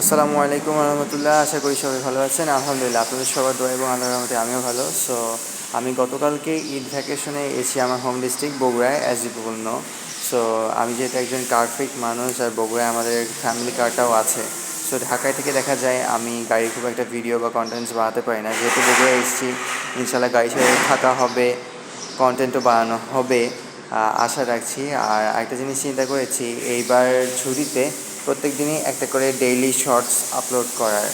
আসসালামু আলাইকুম রহমতুল্লাহ। আশা করি সবাই ভালো আছেন। আলহামদুলিল্লাহ, আপনাদের সবার দোয়া এবং আল্লাহর রহমতে আমিও ভালো। সো আমি গতকালকে ঈদ ভ্যাকেশনে এসেছি আমার হোম ডিস্ট্রিক্ট বগুড়ায়, as you people know. So আমি যেহেতু একজন কার ফ্রিক মানুষ, আর বগুড়ায় আমাদের ফ্যামিলি কারটাও আছে। সো ঢাকায় থেকে দেখা যায় আমি গাড়ির খুব একটা ভিডিও বা কন্টেন্টস বানাতে পারি না। যেহেতু বগুড়ায় এসেছি, ইনশাল্লাহ গাড়ির সাথে থাকা হবে, কন্টেন্টও বানানো হবে, আশা রাখছি। আর একটা জিনিস চিন্তা করেছি, এইবার ছুটিতে প্রত্যেক দিনই একটা করে ডেইলি শর্টস আপলোড করার।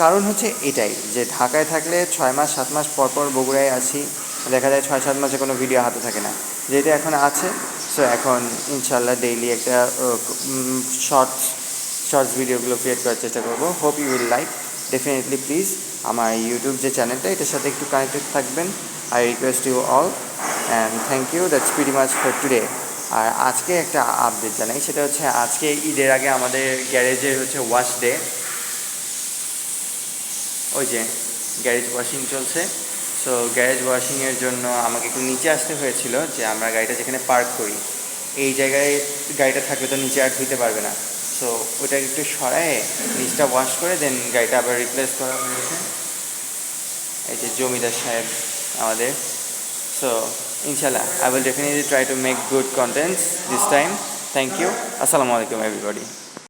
কারণ হচ্ছে এটাই যে ঢাকায় থাকলে 6 মাস 7 মাস পর পর বগুড়ায় আসি, দেখা যায় 6-7 মাসে কোনো ভিডিও হাতে থাকে না। যেহেতু এখন আছে, সো এখন ইনশাল্লাহ ডেইলি একটা শর্টস শর্টস ভিডিওগুলো ক্রিয়েট করার চেষ্টা করবো। Hope you will like. Definitely please আমার ইউটিউব যে চ্যানেলটা, এটার সাথে একটু কানেক্টেড থাকবেন। I request you all and thank you. That's pretty much for today. আর আজকে একটা আপডেট জানাই, সেটা হচ্ছে আজকে ঈদের আগে আমাদের গ্যারেজের হচ্ছে ওয়াশ ডে। ওই যে গ্যারেজ ওয়াশিং চলছে। সো গ্যারেজ ওয়াশিংয়ের জন্য আমাকে একটু নিচে আসতে হয়েছিল, যে আমরা গাড়িটা যেখানে পার্ক করি এই জায়গায় গাড়িটা থাকলে তো নিচে আর ধুইতে পারবে না। সো ওটা একটু সরায়ে নিচটা ওয়াশ করে দেন গাড়িটা আবার রিপ্লেস করা হয়েছে। এই যে জমিদার সাহেব আমাদের। সো ইনশাল্লাহ I will definitely try to make good contents this time. Thank you. আসসালামু আলাইকুম এভরিবডি।